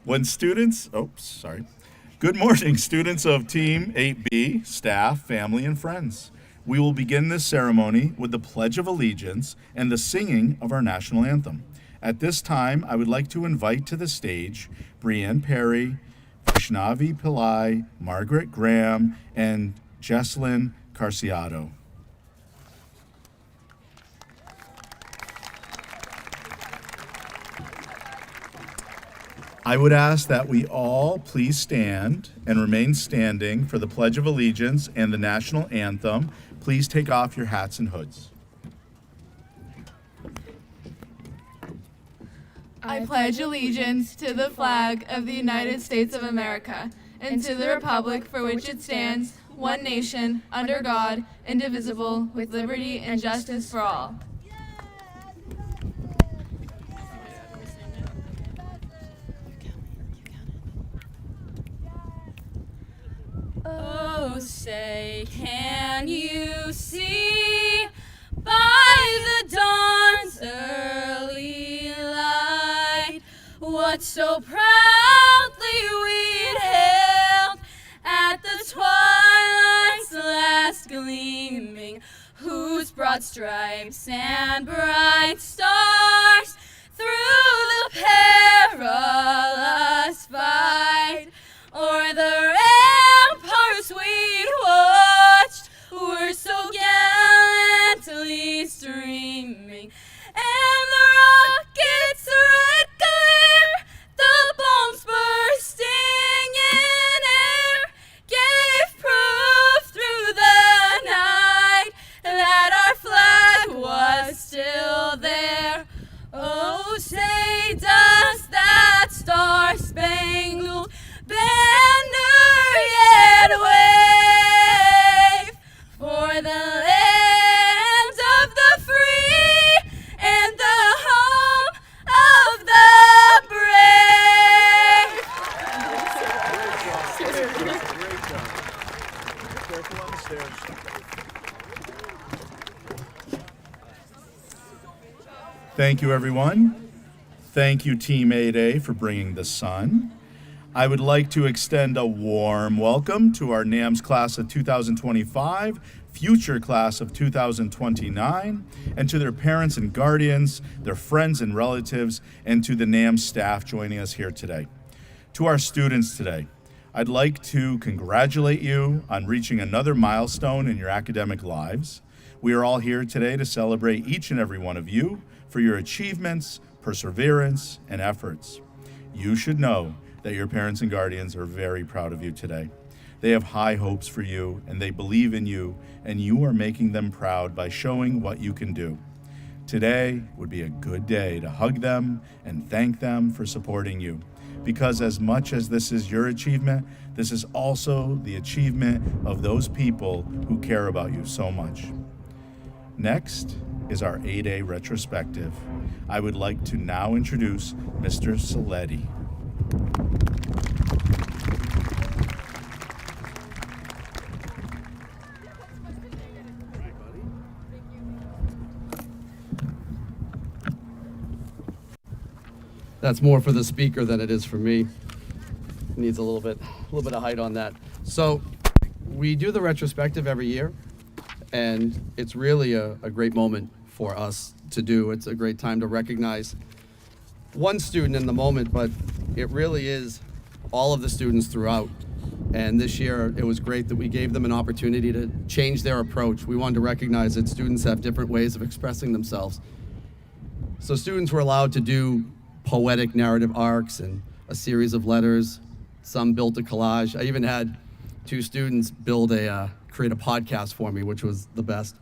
Good morning, students of Team 8B, staff, family, and friends. We will begin this ceremony with the Pledge of Allegiance and the singing of our national anthem. At this time, I would like to invite to the stage Brianne Perry, Vaishnavi Pillai, Margaret Graham, and Jesslyn Carciato. I would ask that we all please stand and remain standing for the Pledge of Allegiance and the national anthem. Please take off your hats and hoods. I pledge allegiance to the flag of the United States of America and to the republic for which it stands, one nation, under God, indivisible, with liberty and justice for all. Oh, say, can you see by the dawn's early light what so proudly we'd hailed at the twilight's last gleaming, whose broad stripes and bright stars through the perilous fight o'er the ramparts we'd watched were so gallantly streaming, and the rocket's red glare, the bombs bursting in air, gave proof through the night that our flag was still there. Oh, say does that star-spangled banner yet wave for the land of the free and the home of the brave? Great job. Careful on the stairs. Thank you, everyone. Thank you, Team 8A, for bringing the sun. I would like to extend a warm welcome to our NAMS class of 2025, future class of 2029, and to their parents and guardians, their friends and relatives, and to the NAMS staff joining us here today. To our students today, I'd like to congratulate you on reaching another milestone in your academic lives. We are all here today to celebrate each and every one of you for your achievements, perseverance, and efforts. You should know that your parents and guardians are very proud of you today. They have high hopes for you, and they believe in you, and you are making them proud by showing what you can do. Today would be a good day to hug them and thank them for supporting you, because as much as this is your achievement, this is also the achievement of those people who care about you so much. Next is our 8A retrospective. I would like to now introduce Mr. Saletti. That's more for the speaker than it is for me. Needs a little bit of height on that. So we do the retrospective every year, and it's really a great moment for us to do. It's a great time to recognize one student in the moment, but it really is all of the students throughout. And this year, it was great that we gave them an opportunity to change their approach. We wanted to recognize that students have different ways of expressing themselves. So students were allowed to do poetic narrative arcs and a series of letters. Some built a collage. I even had two students create a podcast for me, which was the best.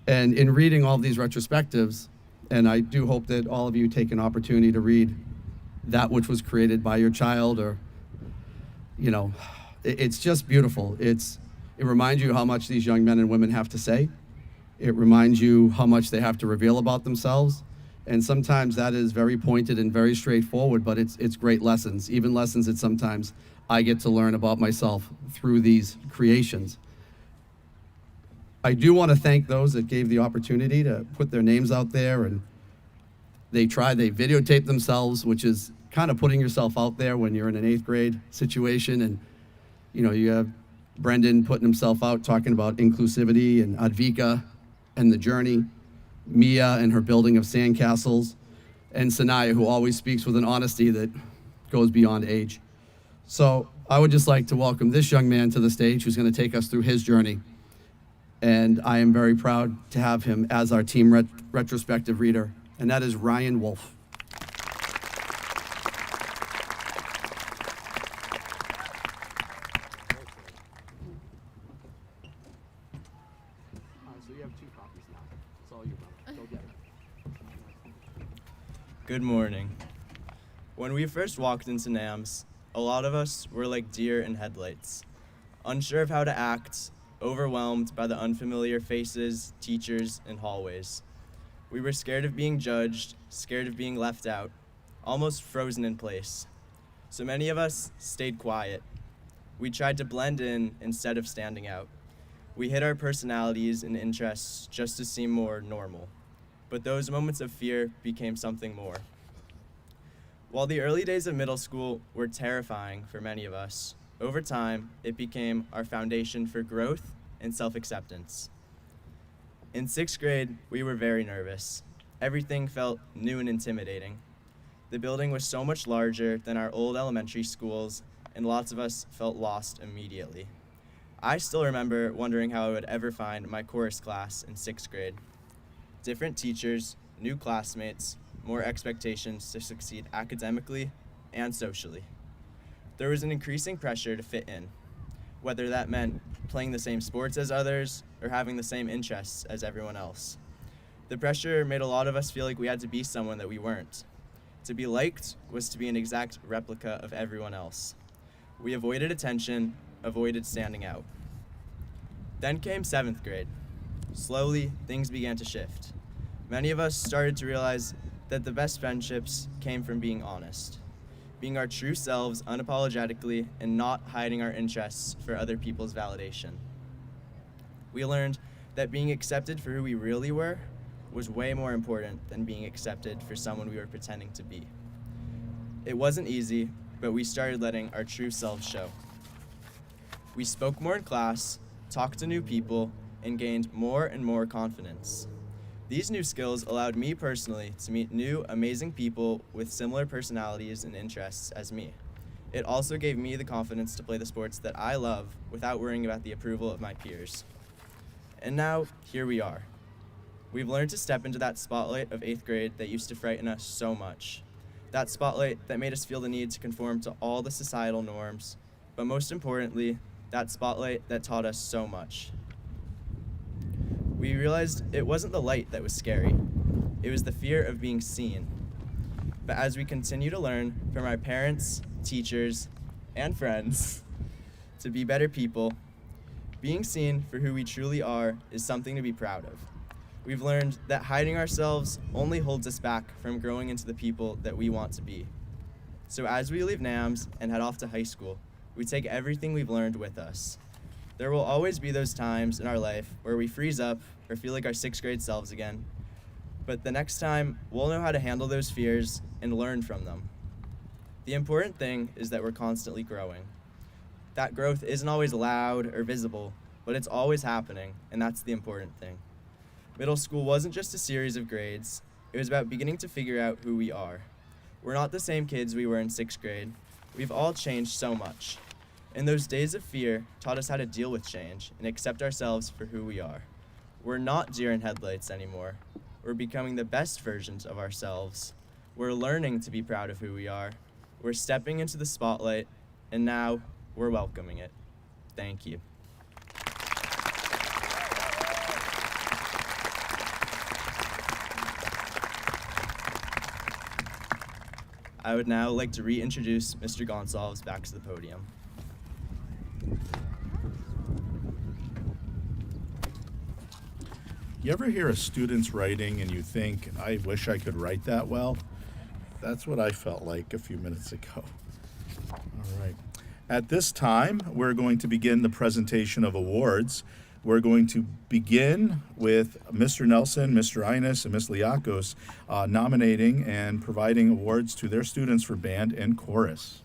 And in reading all of these retrospectives, and I do hope that all of you take an opportunity to read that which was created by your child, or, you know, it's just beautiful. It reminds you how much these young men and women have to say. It reminds you how much they have to reveal about themselves. And sometimes that is very pointed and very straightforward, but it's great lessons, even lessons that sometimes I get to learn about myself through these creations. I do want to thank those that gave the opportunity to put their names out there, and they videotaped themselves, which is kind of putting yourself out there when you're in an 8th grade situation, and you have Brendan putting himself out talking about inclusivity, and Advika and the journey, Mia and her building of sandcastles, and Sanaya, who always speaks with an honesty that goes beyond age. So I would just like to welcome this young man to the stage who's going to take us through his journey. And I am very proud to have him as our team retrospective reader, and that is Ryan Wolf. So you have 2 copies now. It's all you, brother. Go get it. Good morning. When we first walked into NAMS, a lot of us were like deer in headlights, unsure of how to act, overwhelmed by the unfamiliar faces, teachers, and hallways. We were scared of being judged, scared of being left out, almost frozen in place. So many of us stayed quiet. We tried to blend in instead of standing out. We hid our personalities and interests just to seem more normal. But those moments of fear became something more. While the early days of middle school were terrifying for many of us, over time, it became our foundation for growth and self-acceptance. In 6th grade, we were very nervous. Everything felt new and intimidating. The building was so much larger than our old elementary schools, and lots of us felt lost immediately. I still remember wondering how I would ever find my chorus class in 6th grade. Different teachers, new classmates, more expectations to succeed academically and socially. There was an increasing pressure to fit in, whether that meant playing the same sports as others or having the same interests as everyone else. The pressure made a lot of us feel like we had to be someone that we weren't. To be liked was to be an exact replica of everyone else. We avoided attention, avoided standing out. Then came 7th grade. Slowly, things began to shift. Many of us started to realize that the best friendships came from being honest, being our true selves unapologetically and not hiding our interests for other people's validation. We learned that being accepted for who we really were was way more important than being accepted for someone we were pretending to be. It wasn't easy, but we started letting our true selves show. We spoke more in class, talked to new people, and gained more and more confidence. These new skills allowed me personally to meet new, amazing people with similar personalities and interests as me. It also gave me the confidence to play the sports that I love without worrying about the approval of my peers. And now, here we are. We've learned to step into that spotlight of 8th grade that used to frighten us so much. That spotlight that made us feel the need to conform to all the societal norms, but most importantly, that spotlight that taught us so much. We realized it wasn't the light that was scary. It was the fear of being seen. But as we continue to learn from our parents, teachers, and friends to be better people, being seen for who we truly are is something to be proud of. We've learned that hiding ourselves only holds us back from growing into the people that we want to be. So as we leave NAMS and head off to high school, we take everything we've learned with us. There will always be those times in our life where we freeze up or feel like our 6th grade selves again. But the next time, we'll know how to handle those fears and learn from them. The important thing is that we're constantly growing. That growth isn't always loud or visible, but it's always happening, and that's the important thing. Middle school wasn't just a series of grades. It was about beginning to figure out who we are. We're not the same kids we were in 6th grade. We've all changed so much. And those days of fear taught us how to deal with change and accept ourselves for who we are. We're not deer in headlights anymore. We're becoming the best versions of ourselves. We're learning to be proud of who we are. We're stepping into the spotlight, and now we're welcoming it. Thank you. I would now like to reintroduce Mr. Gonsalves back to the podium. You ever hear a student's writing and you think, I wish I could write that well? That's what I felt like a few minutes ago. All right. At this time, we're going to begin the presentation of awards. We're going to begin with Mr. Nelson, Mr. Innes, and Ms. Liakos nominating and providing awards to their students for band and chorus.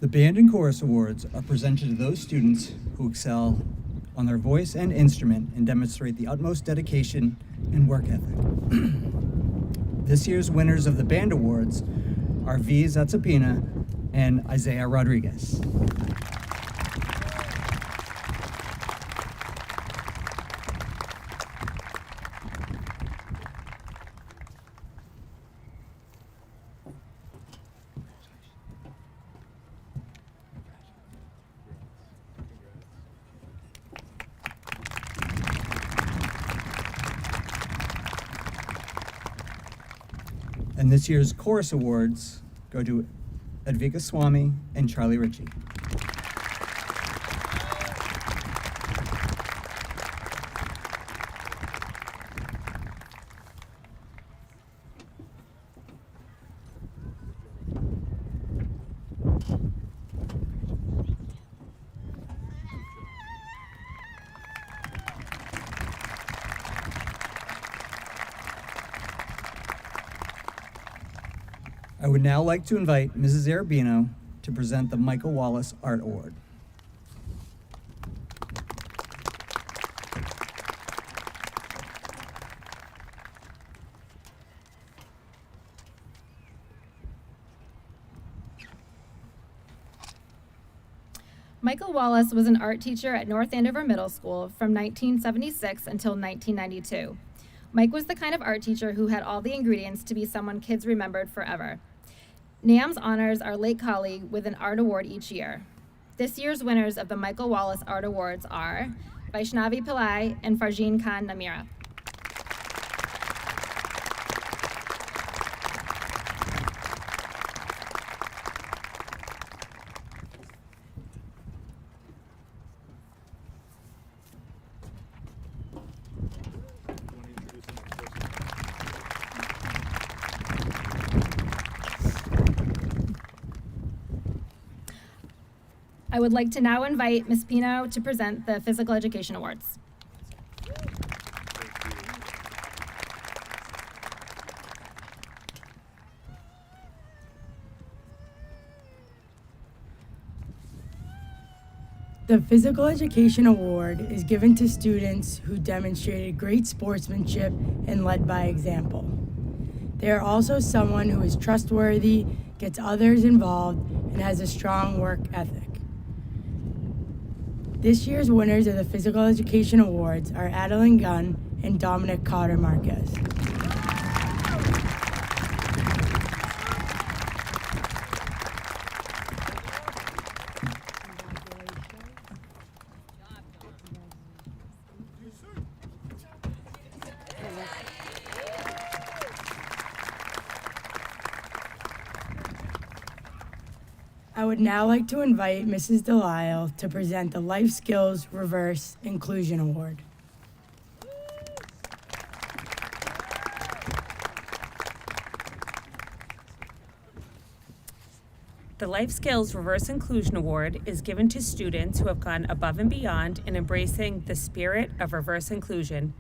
The Band and Chorus Awards are presented to those students who excel on their voice and instrument and demonstrate the utmost dedication and work ethic. This year's winners of the Band Awards are V. Zatsapina and Isaiah Rodriguez. And this year's Chorus Awards go to Advika Swami and Charlie Ritchie. I would now like to invite Mrs. Arabino to present the Michael Wallace Art Award. Michael Wallace was an art teacher at North Andover Middle School from 1976 until 1992. Mike was the kind of art teacher who had all the ingredients to be someone kids remembered forever. NAMS honors our late colleague with an art award each year. This year's winners of the Michael Wallace Art Awards are Vaishnavi Pillai and Farjeen Khan Namira. I would like to now invite Ms. Pino to present the Physical Education Awards. The Physical Education Award is given to students who demonstrated great sportsmanship and led by example. They are also someone who is trustworthy, gets others involved, and has a strong work ethic. This year's winners of the Physical Education Awards are Adeline Gunn and Dominic Cotter Marquez. I would now like to invite Mrs. Delisle to present the Life Skills Reverse Inclusion Award. The Life Skills Reverse Inclusion Award is given to students who have gone above and beyond in embracing the spirit of reverse inclusion,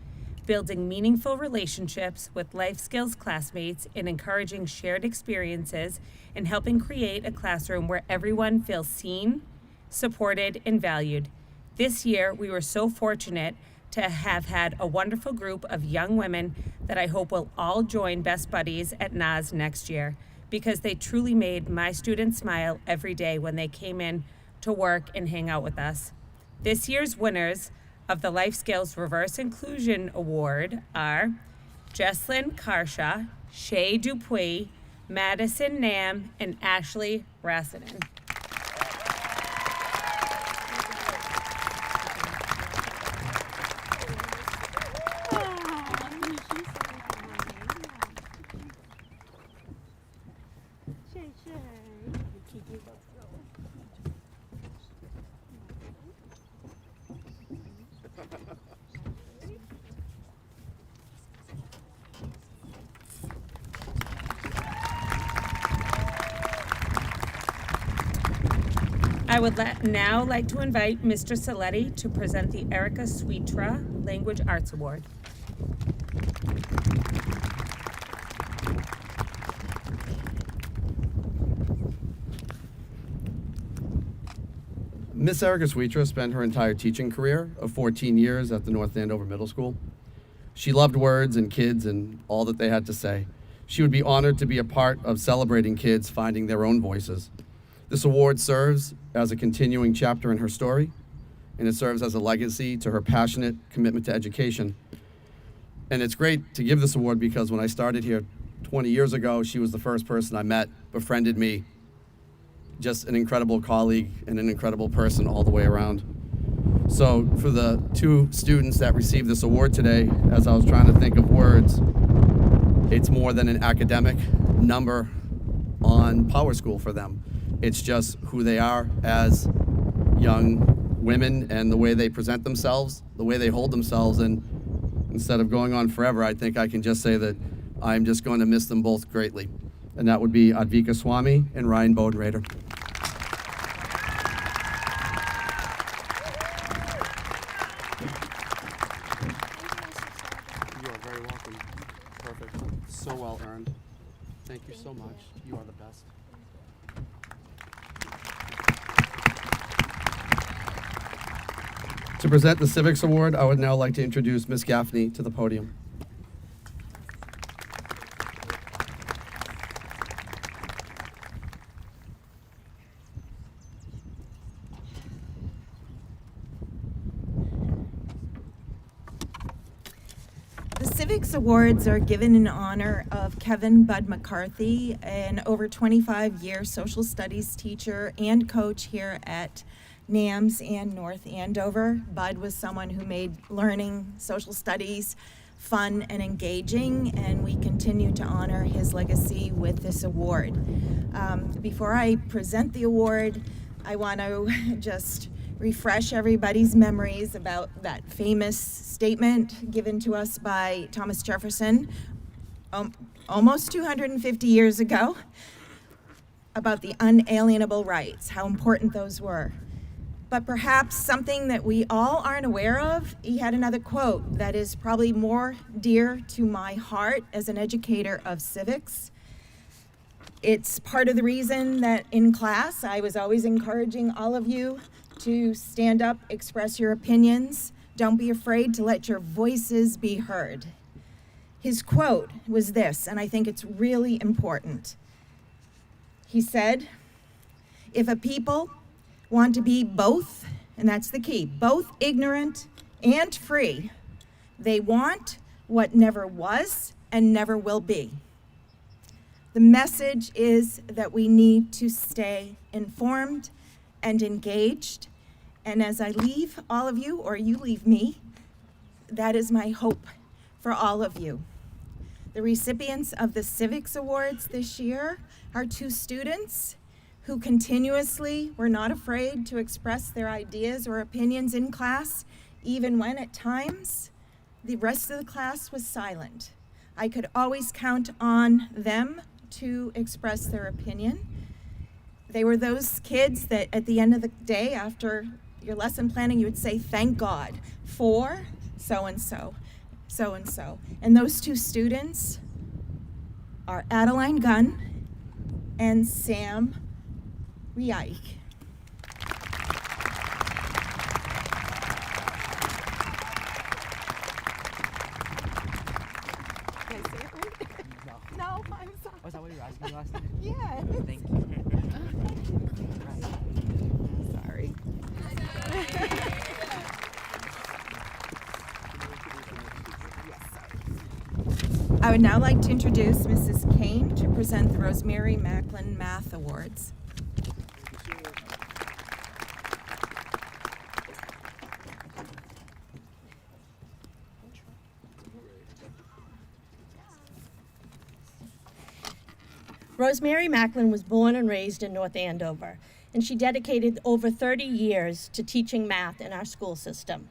building meaningful relationships with life skills classmates, and encouraging shared experiences, and helping create a classroom where everyone feels seen, supported, and valued. This year, we were so fortunate to have had a wonderful group of young women that I hope will all join Best Buddies at NAS next year, because they truly made my students smile every day when they came in to work and hang out with us. This year's winners of the Life Skills Reverse Inclusion Award are Jesslyn Karsha, Shay Dupuy, Madison Nam, and Ashley Rassinen. I would now like to invite Mr. Saletti to present the Erica Sweetra Language Arts Award. Miss Erica Sweetra spent her entire teaching career of 14 years at the North Andover Middle School. She loved words and kids and all that they had to say. She would be honored to be a part of celebrating kids finding their own voices. This award serves as a continuing chapter in her story, and it serves as a legacy to her passionate commitment to education. And it's great to give this award because when I started here 20 years ago, she was the first person I met, befriended me. Just an incredible colleague and an incredible person all the way around. So for the two students that received this award today, as I was trying to think of words, it's more than an academic number on Power School for them. It's just who they are as young women and the way they present themselves, the way they hold themselves. And instead of going on forever, I think I can just say that I'm just going to miss them both greatly. And that would be Advika Swami and Ryan Bodenrader. You are very welcome. Perfect. So well earned. Thank you so much. You are the best. To present the Civics Award, I would now like to introduce Ms. Gaffney to the podium. The Civics Awards are given in honor of Kevin Bud McCarthy, an over 25-year social studies teacher and coach here at NAMS and North Andover. Bud was someone who made learning social studies fun and engaging, and we continue to honor his legacy with this award. Before I present the award, I want to just refresh everybody's memories about that famous statement given to us by Thomas Jefferson almost 250 years ago about the unalienable rights, how important those were. But perhaps something that we all aren't aware of, he had another quote that is probably more dear to my heart as an educator of civics. It's part of the reason that in class I was always encouraging all of you to stand up, express your opinions. Don't be afraid to let your voices be heard. His quote was this, and I think it's really important. He said, "If a people want to be both," and that's the key, both ignorant and free, they want what never was and never will be. The message is that we need to stay informed and engaged. And as I leave all of you, or you leave me, that is my hope for all of you. The recipients of the Civics Awards this year are two students who continuously were not afraid to express their ideas or opinions in class, even when at times the rest of the class was silent. I could always count on them to express their opinion. They were those kids that at the end of the day, after your lesson planning, you would say, "Thank God for so-and-so, so-and-so." And those two students are Adeline Gunn and Sam Reich. Did I say it right? No, I'm sorry. Was that what you were asking me last time? Yeah. Thank you. Sorry. I would now like to introduce Mrs. Kane to present the Rosemary Macklin Math Awards. Rosemary Macklin was born and raised in North Andover, and she dedicated over 30 years to teaching math in our school system.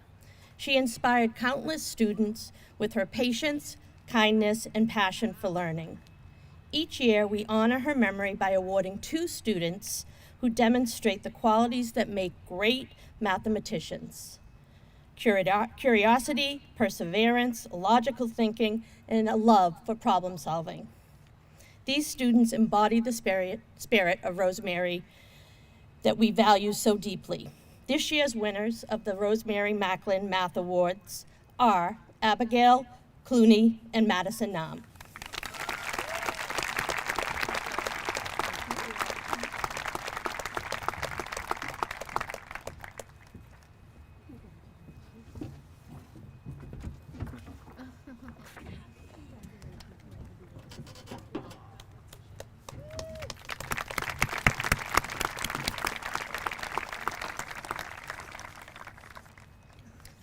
She inspired countless students with her patience, kindness, and passion for learning. Each year, we honor her memory by awarding two students who demonstrate the qualities that make great mathematicians: curiosity, perseverance, logical thinking, and a love for problem solving. These students embody the spirit of Rosemary that we value so deeply. This year's winners of the Rosemary Macklin Math Awards are Abigail Clooney and Madison Nam.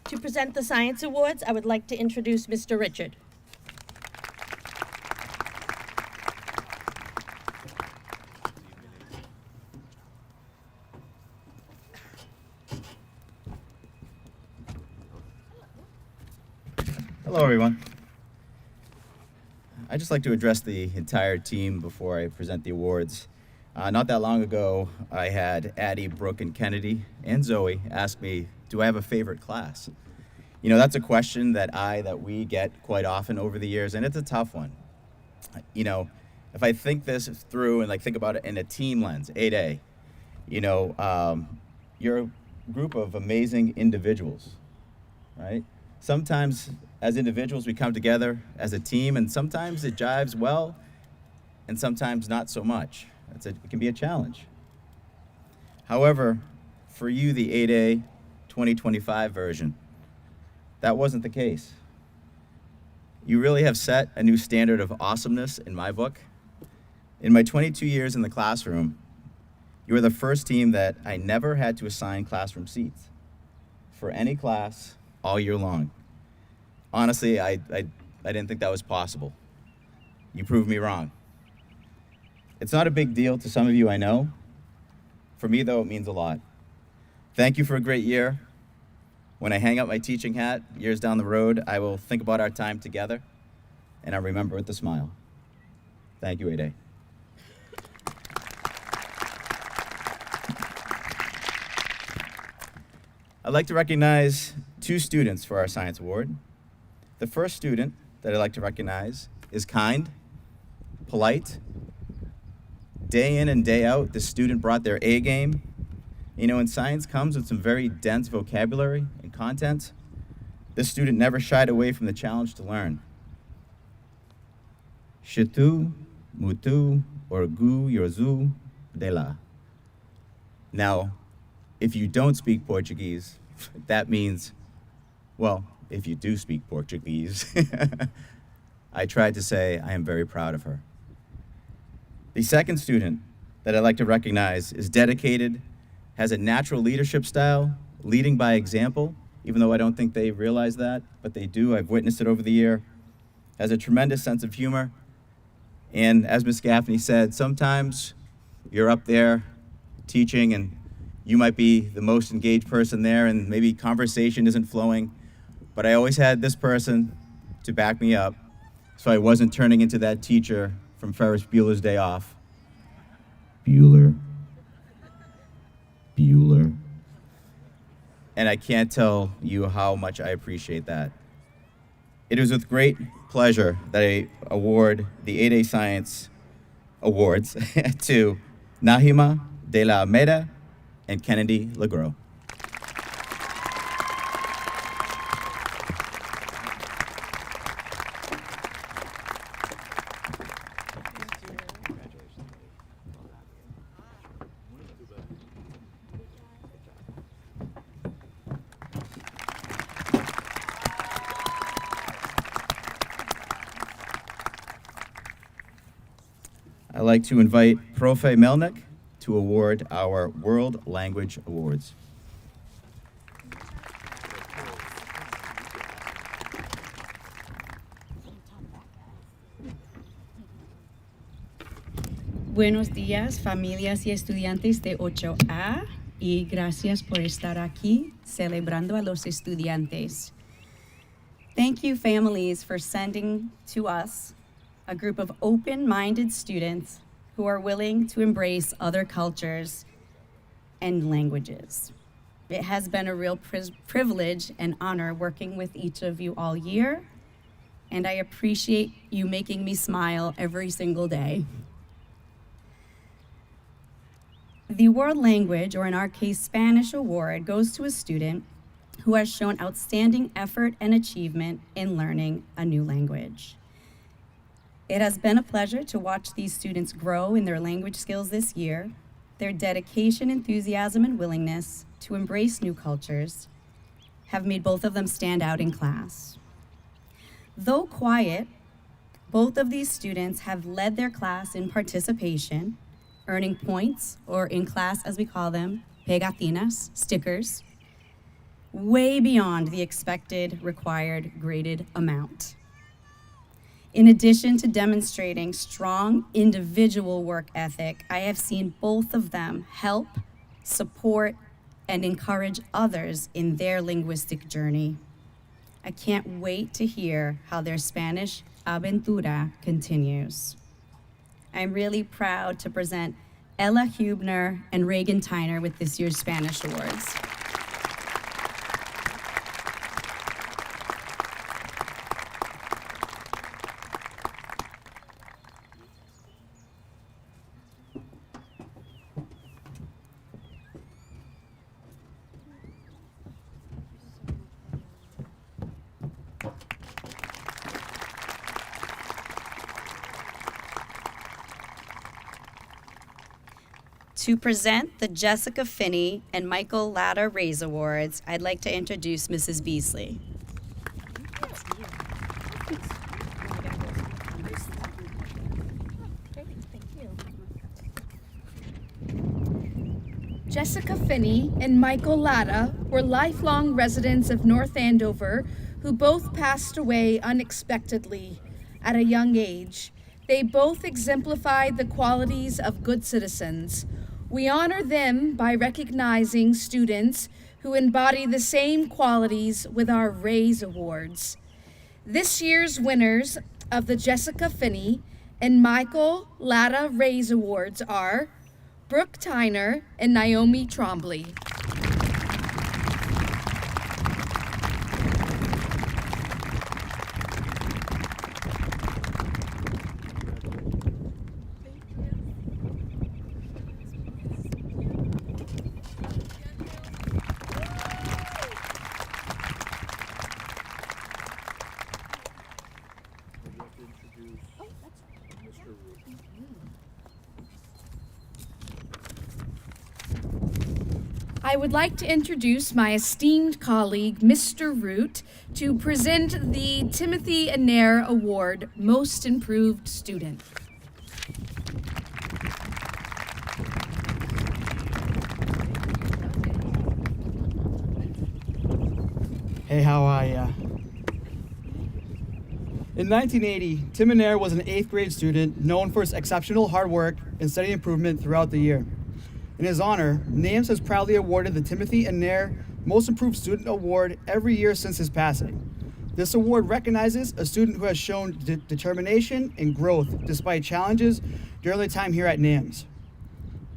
To present the Science Awards, I would like to introduce Mr. Richard. Hello, everyone. I'd just like to address the entire team before I present the awards. Not that long ago, I had Addie, Brooke, and Kennedy, and Zoe ask me, do I have a favorite class? You know, that's a question that we get quite often over the years, and it's a tough one. You know, if I think this through and think about it in a team lens, 8A, you know, you're a group of amazing individuals, right? Sometimes as individuals we come together as a team, and sometimes it jives well, and sometimes not so much. It can be a challenge. However, for you, the 8A 2025 version, that wasn't the case. You really have set a new standard of awesomeness in my book. In my 22 years in the classroom, you were the first team that I never had to assign classroom seats for any class all year long. Honestly, I didn't think that was possible. You proved me wrong. It's not a big deal to some of you, I know. For me, though, it means a lot. Thank you for a great year. When I hang up my teaching hat years down the road, I will think about our time together, and I'll remember with a smile. Thank you, 8A. I'd like to recognize two students for our Science Award. The first student that I'd like to recognize is kind, polite. Day in and day out, this student brought their A game. You know, and science comes with some very dense vocabulary and content. This student never shied away from the challenge to learn. Shitu, mutu, orgu, yorzu, de la. Now, if you don't speak Portuguese, that means, well, if you do speak Portuguese, I tried to say I am very proud of her. The second student that I'd like to recognize is dedicated, has a natural leadership style, leading by example, even though I don't think they realize that, but they do. I've witnessed it over the year. Has a tremendous sense of humor. And as Ms. Gaffney said, sometimes you're up there teaching and you might be the most engaged person there and maybe conversation isn't flowing, but I always had this person to back me up so I wasn't turning into that teacher from Ferris Bueller's Day Off. Bueller. And I can't tell you how much I appreciate that. It is with great pleasure that I award the 8A Science Awards to Nahima de la Almeida and Kennedy Legros. I'd like to invite Profe Melnick to award our World Language Awards. Buenos días, familias y estudiantes de 8A, y gracias por estar aquí celebrando a los estudiantes. Thank you, families, for sending to us a group of open-minded students who are willing to embrace other cultures and languages. It has been a real privilege and honor working with each of you all year, and I appreciate you making me smile every single day. The World Language, or in our case, Spanish Award, goes to a student who has shown outstanding effort and achievement in learning a new language. It has been a pleasure to watch these students grow in their language skills this year. Their dedication, enthusiasm, and willingness to embrace new cultures have made both of them stand out in class. Though quiet, both of these students have led their class in participation, earning points, or in class as we call them, pegatinas, stickers, way beyond the expected, required, graded amount. In addition to demonstrating strong individual work ethic, I have seen both of them help, support, and encourage others in their linguistic journey. I can't wait to hear how their Spanish aventura continues. I'm really proud to present Ella Hubner and Reagan Tyner with this year's Spanish Awards. To present the Jessica Finney and Michael Latta Rays Awards, I'd like to introduce Mrs. Beasley. Jessica Finney and Michael Latta were lifelong residents of North Andover who both passed away unexpectedly at a young age. They both exemplified the qualities of good citizens. We honor them by recognizing students who embody the same qualities with our Rays Awards. This year's winners of the Jessica Finney and Michael Latta Rays Awards are Brooke Tyner and Naomi Trombley. I would like to introduce my esteemed colleague, Mr. Root, to present the Timothy Anair Award, Most Improved Student. Hey, how are ya? In 1980, Tim Anair was an 8th grade student known for his exceptional hard work and study improvement throughout the year. In his honor, NAMS has proudly awarded the Timothy Anair Most Improved Student Award every year since his passing. This award recognizes a student who has shown determination and growth despite challenges during their time here at NAMS.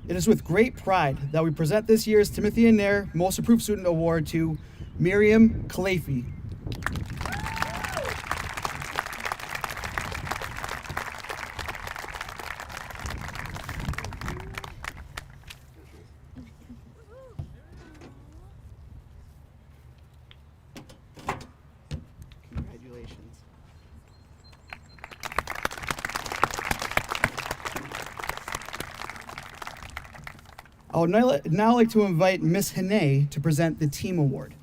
It is with great pride that we present this year's Timothy Anair Most Improved Student Award to Miriam Khalifi. Congratulations. I would now like to invite Ms. Hene to present the Team Award.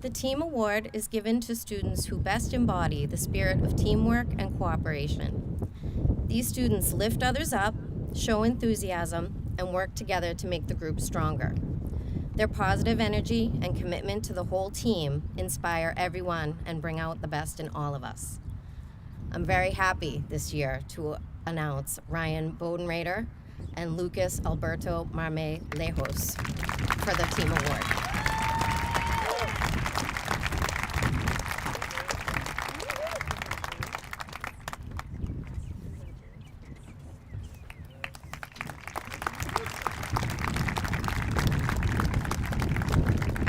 The Team Award is given to students who best embody the spirit of teamwork and cooperation. These students lift others up, show enthusiasm, and work together to make the group stronger. Their positive energy and commitment to the whole team inspire everyone and bring out the best in all of us. I'm very happy this year to announce Ryan Bodenrader and Lucas Alberto Marme Lejos for the Team Award.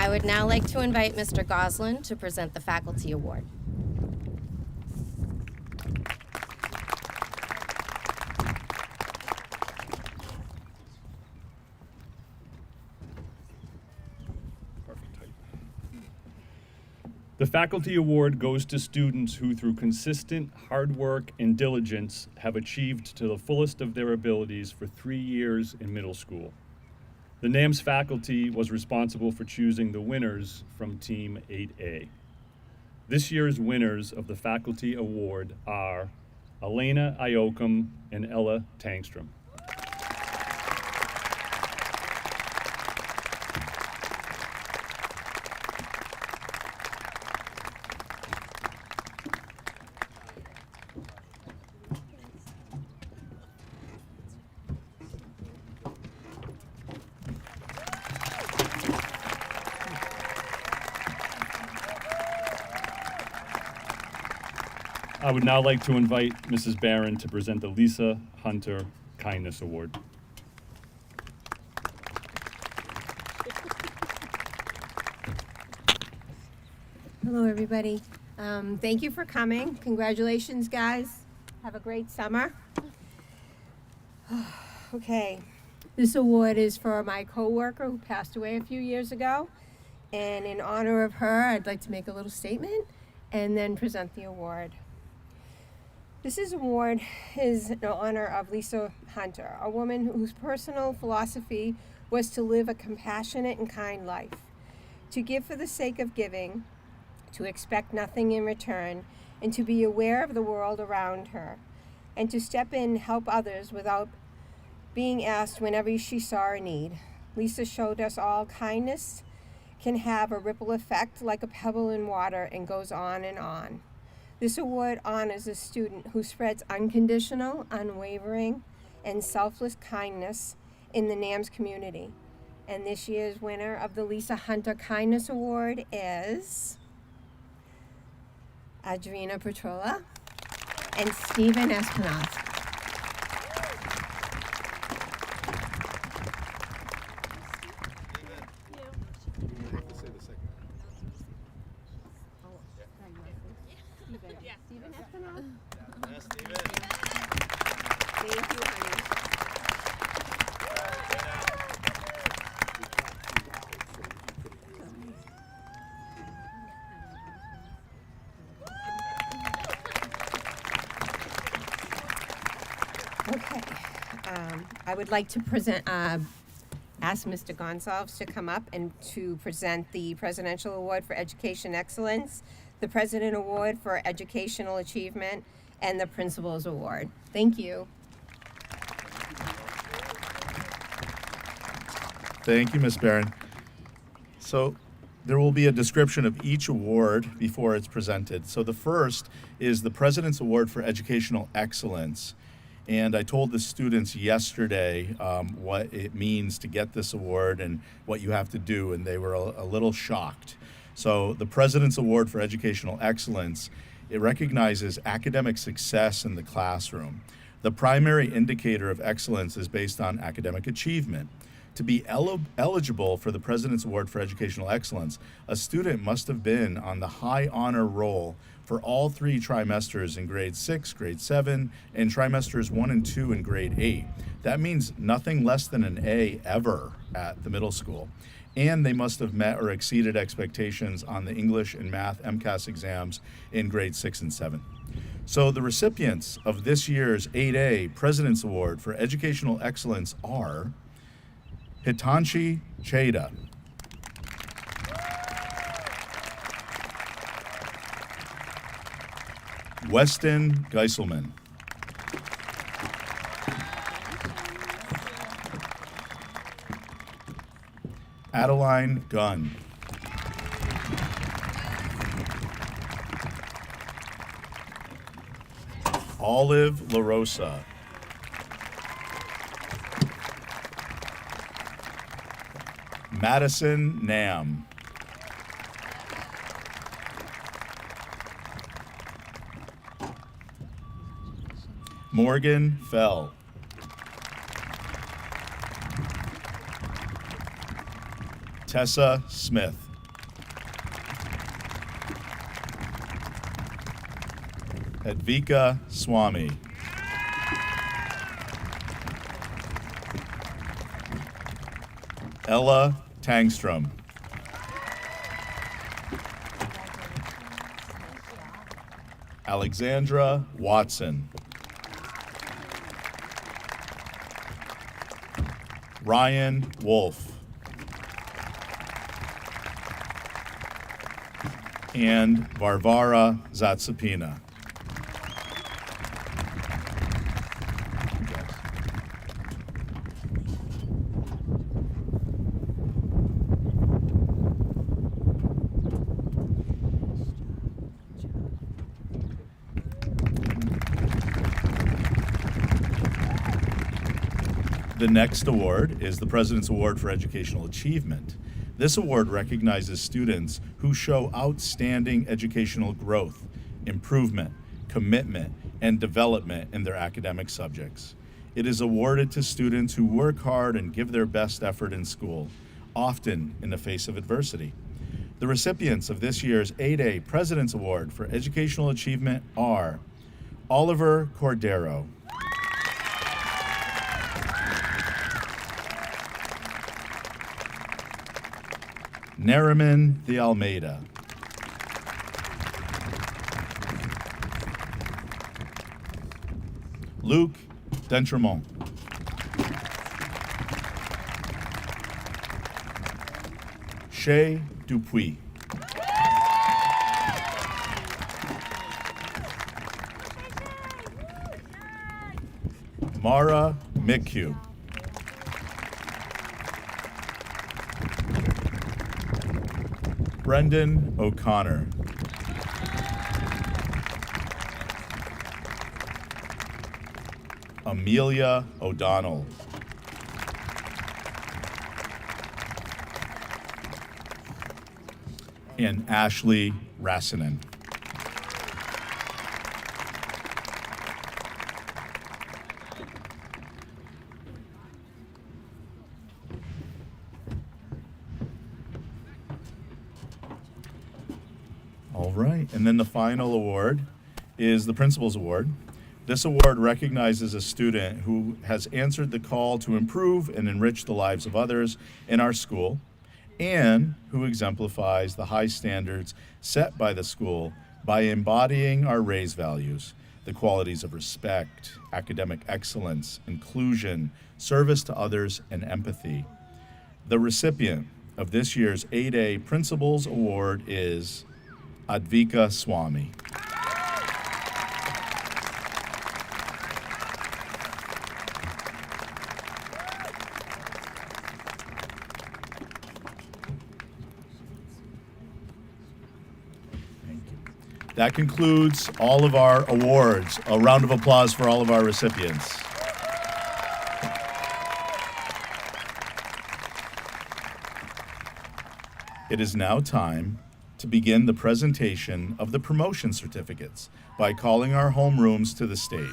I would now like to invite Mr. Goslin to present the Faculty Award. The Faculty Award goes to students who, through consistent hard work and diligence, have achieved to the fullest of their abilities for 3 years in middle school. The NAMS faculty was responsible for choosing the winners from Team 8A. This year's winners of the Faculty Award are Elena Iokum and Ella Tangstrom. I would now like to invite Mrs. Barron to present the Lisa Hunter Kindness Award. Hello, everybody. Thank you for coming. Congratulations, guys. Have a great summer. Okay, this award is for my coworker who passed away a few years ago. And in honor of her, I'd like to make a little statement and then present the award. This award is in honor of Lisa Hunter, a woman whose personal philosophy was to live a compassionate and kind life, to give for the sake of giving, to expect nothing in return, and to be aware of the world around her, and to step in and help others without being asked whenever she saw a need. Lisa showed us all kindness can have a ripple effect like a pebble in water and goes on and on. This award honors a student who spreads unconditional, unwavering, and selfless kindness in the NAMS community. And this year's winner of the Lisa Hunter Kindness Award is Adriana Petrola and Stephen Espinosa. Okay, I would like to ask Mr. Gonsalves to come up and to present the Presidential Award for Education Excellence, the President Award for Educational Achievement, and the Principal's Award. Thank you. Thank you, Ms. Barron. So there will be a description of each award before it's presented. So the first is the President's Award for Educational Excellence. And I told the students yesterday what it means to get this award and what you have to do, and they were a little shocked. So the President's Award for Educational Excellence, it recognizes academic success in the classroom. The primary indicator of excellence is based on academic achievement. To be eligible for the President's Award for Educational Excellence, a student must have been on the high honor roll for all 3 trimesters in grade 6, grade 7, and trimesters 1 and 2 in grade 8. That means nothing less than an A ever at the middle school. And they must have met or exceeded expectations on the English and Math MCAS exams in grade 6 and 7. So the recipients of this year's 8A President's Award for Educational Excellence are Hitanshi Cheda, Weston Geiselman, Adeline Gunn, Olive LaRosa, Madison Nam, Morgan Fell, Tessa Smith, Advika Swami. Ella Tangstrom. Alexandra Watson. Ryan Wolf. And Varvara Zatsapina. The next award is the President's Award for Educational Achievement. This award recognizes students who show outstanding educational growth, improvement, commitment, and development in their academic subjects. It is awarded to students who work hard and give their best effort in school, often in the face of adversity. The recipients of this year's 8A President's Award for Educational Achievement are Oliver Cordero, Nariman de Almeida, Luc Dentremont, Shay Dupuis, Mara Miku, Brendan O'Connor, Amelia O'Donnell, and Ashley Rassinen. All right, and then the final award is the Principal's Award. This award recognizes a student who has answered the call to improve and enrich the lives of others in our school, and who exemplifies the high standards set by the school by embodying our RAISE values, the qualities of respect, academic excellence, inclusion, service to others, and empathy. The recipient of this year's 8A Principal's Award is Advika Swami. That concludes all of our awards. A round of applause for all of our recipients. It is now time to begin the presentation of the promotion certificates by calling our homerooms to the stage.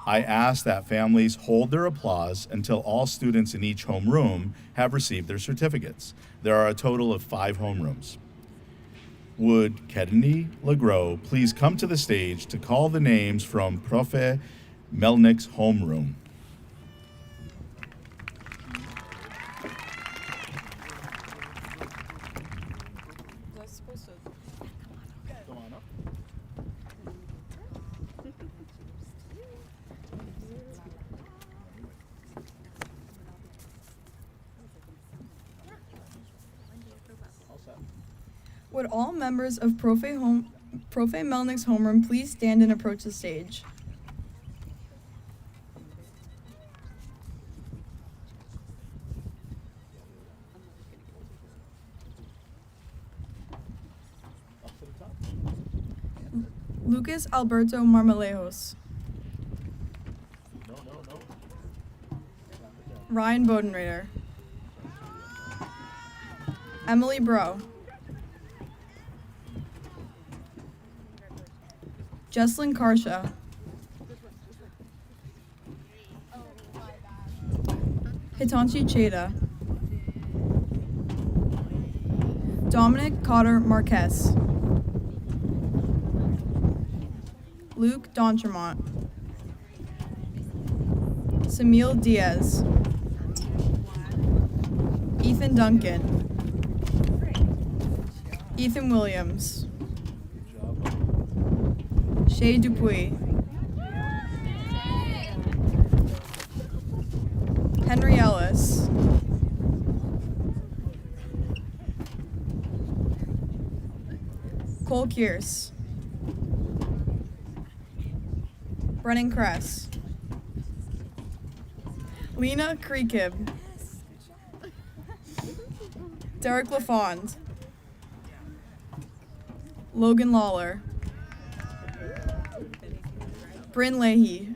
I ask that families hold their applause until all students in each homeroom have received their certificates. There are a total of 5 homerooms. Would Kedney Legros please come to the stage to call the names from Profe Melnick's homeroom? Would all members of Profe Melnick's homeroom please stand and approach the stage? Lucas Alberto Marmalejos. Ryan Bodenrader. Emily Bro. Jesslyn Karsha. Hitanshi Cheda. Dominic Cotter Marquez. Luke Dontremont, Samil Diaz, Ethan Duncan, Ethan Williams, Shay Dupuis, Henry Ellis, Cole Kearse, Brennan Kress, Lena Kreekib, Derek LaFond, Logan Lawler, Bryn Leahy,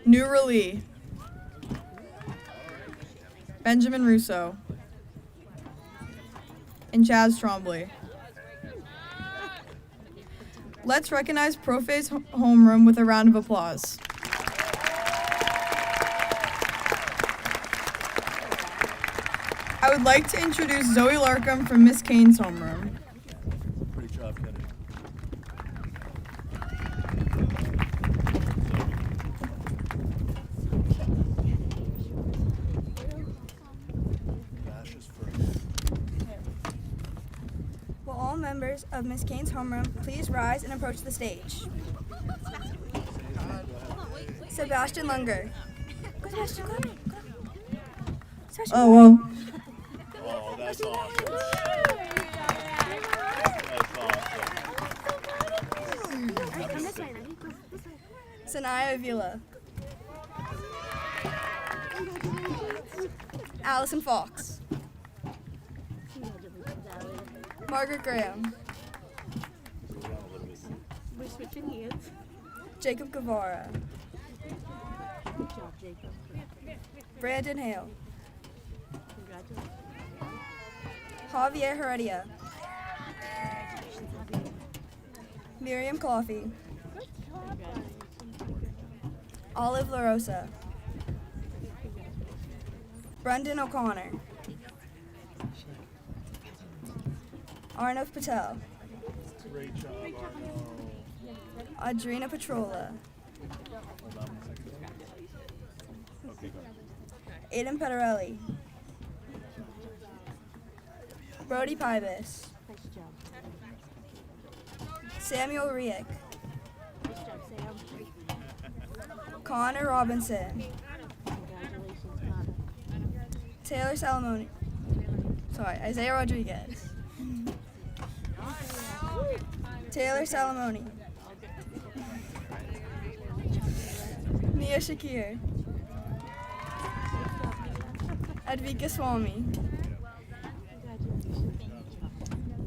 Noura Lee, Benjamin Russo, and Chaz Trombley. Let's recognize Profe's homeroom with a round of applause. I would like to introduce Zoe Larkham from Miss Kane's homeroom. Great job, Kennedy. Dash is first. Will all members of Miss Kane's homeroom please rise and approach the stage? Sebastian Lunger. Go, Sebastian, go. Sebastian, Oh, go. well. Oh, that's awesome. That's awesome. Sanaya Avila. Allison Fox. Margaret Graham. We're switching hands. Jacob Guevara. Good job, Jacob. Brandon Hale. Congratulations. Javier Heredia. Miriam Coffey. Olive LaRosa. Brendan O'Connor. Arnav Patel. Great job, Arno. Adrina Petrola. Hold on 1 second. Okay, go. Aiden Pettarelli. Brody Pybus. Nice job. Samuel Riek. Nice job, Sam. Connor Robinson. Congratulations, Connor. Taylor Salamone. Sorry, Isaiah Rodriguez. Taylor Salamone. Mia Shakir. Advika Swami.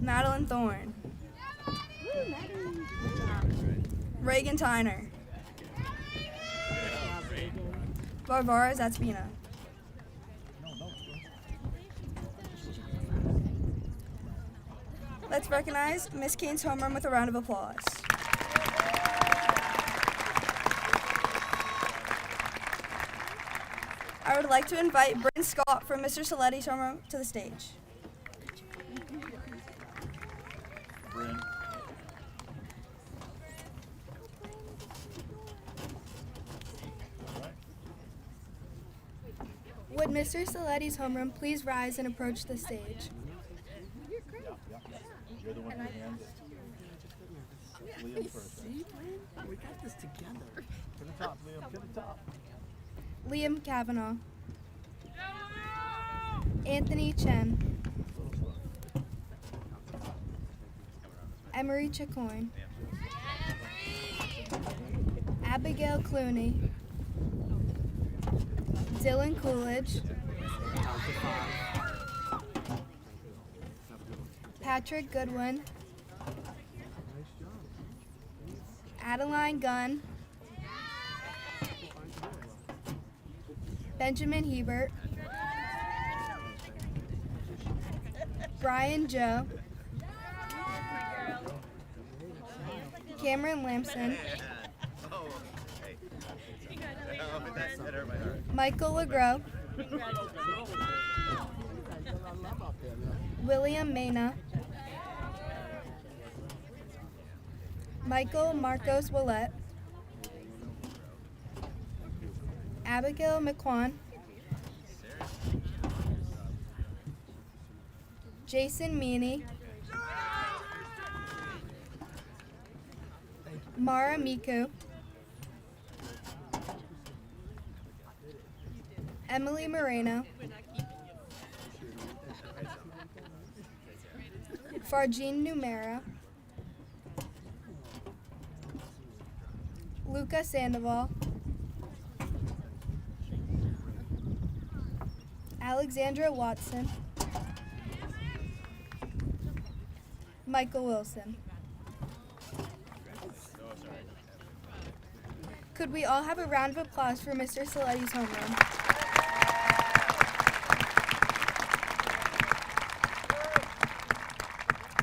Madeline Thorne. Reagan Tyner. Barbara Zatspina. Let's recognize Miss Kane's homeroom with a round of applause. I would like to invite Bryn Scott from Mr. Saletti's homeroom to the stage. Bryn. Would Mr. Saletti's homeroom please rise and approach the stage? You're the one with your hands. Liam first. We got this together. To the top, Liam. To the top. Liam Kavanaugh. Anthony Chen. Emery Chacoin. Abigail Clooney. Dylan Coolidge. Patrick Goodwin. Adeline Gunn. Benjamin Hebert. Brian Joe. Cameron Lamson. Michael LeGros. William Mena. Michael Marcos Willett, Abigail McQuan, Jason Meany, Mara Miku, Emily Moreno, Farjeen Numera, Luca Sandoval, Alexandra Watson, Michael Wilson. Could we all have a round of applause for Mr. Saletti's homeroom?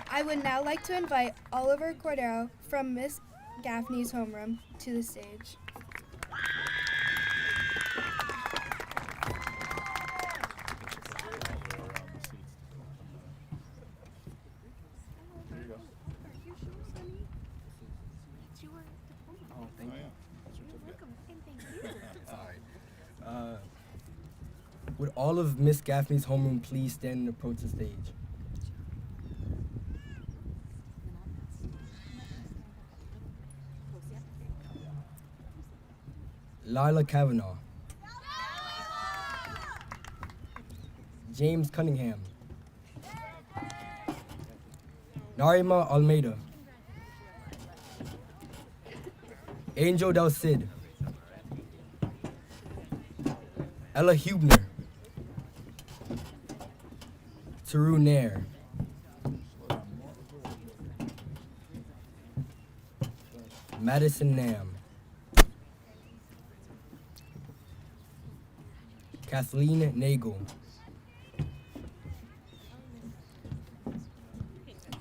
I would now like to invite Oliver Cordero from Miss Gaffney's homeroom to the stage. Would all of Miss Gaffney's homeroom please stand and approach the stage? Lila Kavanaugh, James Cunningham, Narima Almeida, Angel Del Cid, Ella Hubner, Taru Nair, Madison Nam, Kathleen Nagel,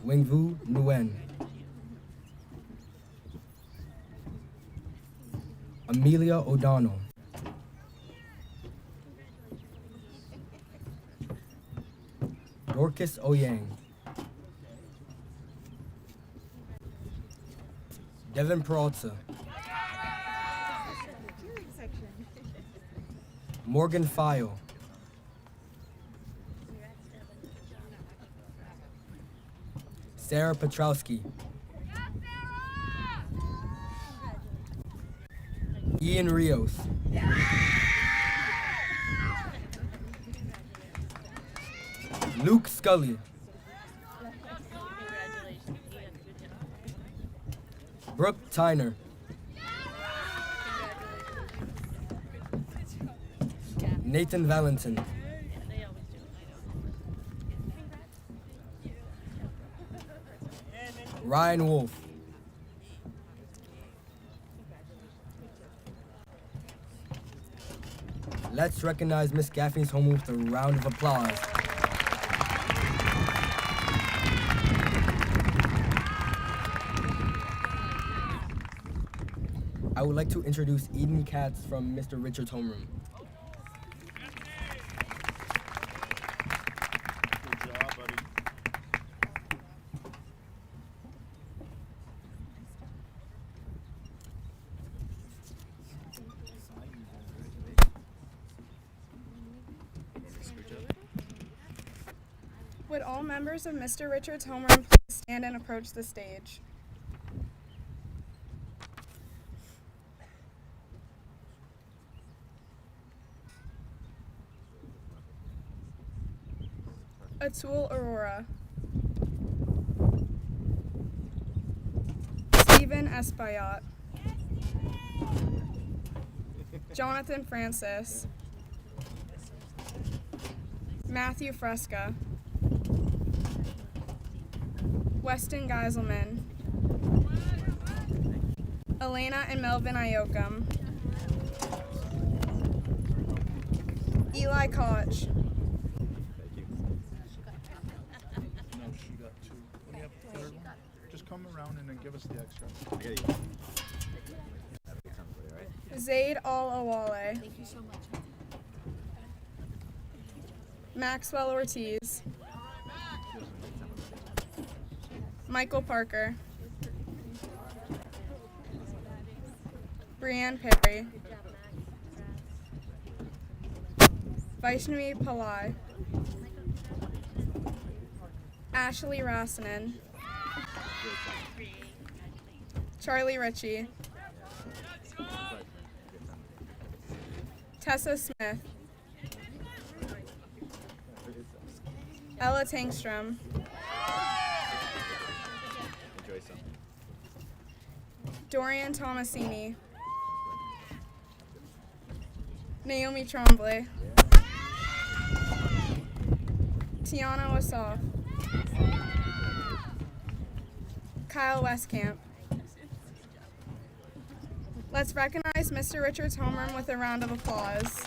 Wingvu Nguyen, Amelia O'Donnell, Dorcas Oyang, Devin Peralta, Morgan File, Sarah Petrowski, Ian Rios, Luke Scully, Brooke Tyner, Nathan Valentin, Ryan Wolf, let's recognize Miss Gaffney's home with a round of applause. I would like to introduce Eden Katz from Mr. Richard's homeroom. Good job, buddy. Would all members of Mr. Richard's homeroom please stand and approach the stage? Atul Aurora, Stephen Espayat, Jonathan Francis, Matthew Fresca, Weston Geiselman, Elena and Melvin Iocum, Eli Koch, No, she got two. When you have the third one, just come around and then give us the extra. Zaid Al-Awale, Thank you so much. Maxwell Ortiz, Michael Parker, Brianne Perry, Vaishnavi Pillai, Ashley Rasanen, Charlie Ritchie, Tessa Smith, Ella Tangstrom, Dorian Tomasini, Naomi Tremblay, Tiana Wassoff, Kyle Westcamp. Let's recognize Mr. Richard's homeroom with a round of applause.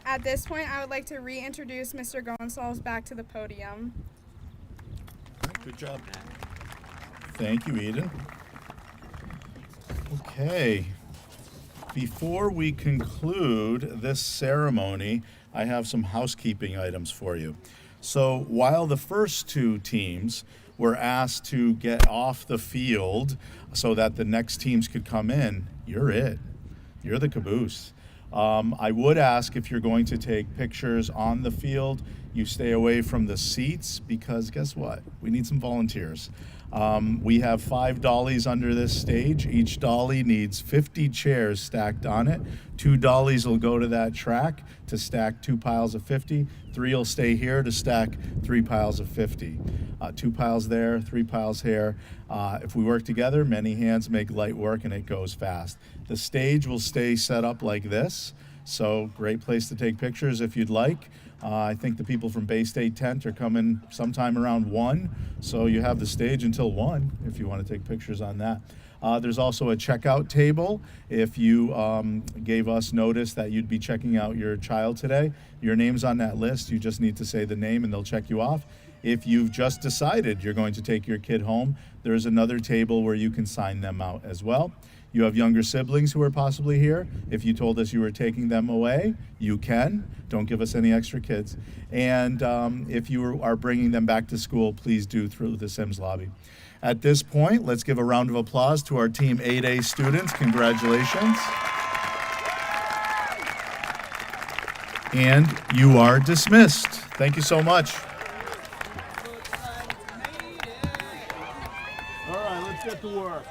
At this point, I would like to reintroduce Mr. Gonsalves back to the podium. Good job. Thank you, Eden. Okay. Before we conclude this ceremony, I have some housekeeping items for you. So while the first two teams were asked to get off the field so that the next teams could come in, you're it. You're the caboose. I would ask if you're going to take pictures on the field, you stay away from the seats because guess what? We need some volunteers. We have 5 dollies under this stage. Each dolly needs 50 chairs stacked on it. 2 dollies will go to that track to stack 2 piles of 50. 3 will stay here to stack 3 piles of 50. 2 piles there, 3 piles here. If we work together, many hands make light work and it goes fast. The stage will stay set up like this. So great place to take pictures if you'd like. I think the people from Bay State Tent are coming sometime around 1, so you have the stage until 1 if you want to take pictures on that. There's also a checkout table. If you gave us notice that you'd be checking out your child today, your name's on that list. You just need to say the name and they'll check you off. If you've just decided you're going to take your kid home, there's another table where you can sign them out as well. You have younger siblings who are possibly here. If you told us you were taking them away, you can. Don't give us any extra kids. And if you are bringing them back to school, please do through the Sims lobby. At this point, let's give a round of applause to our Team 8A students. Congratulations. And you are dismissed. Thank you so much. All right, let's get to work.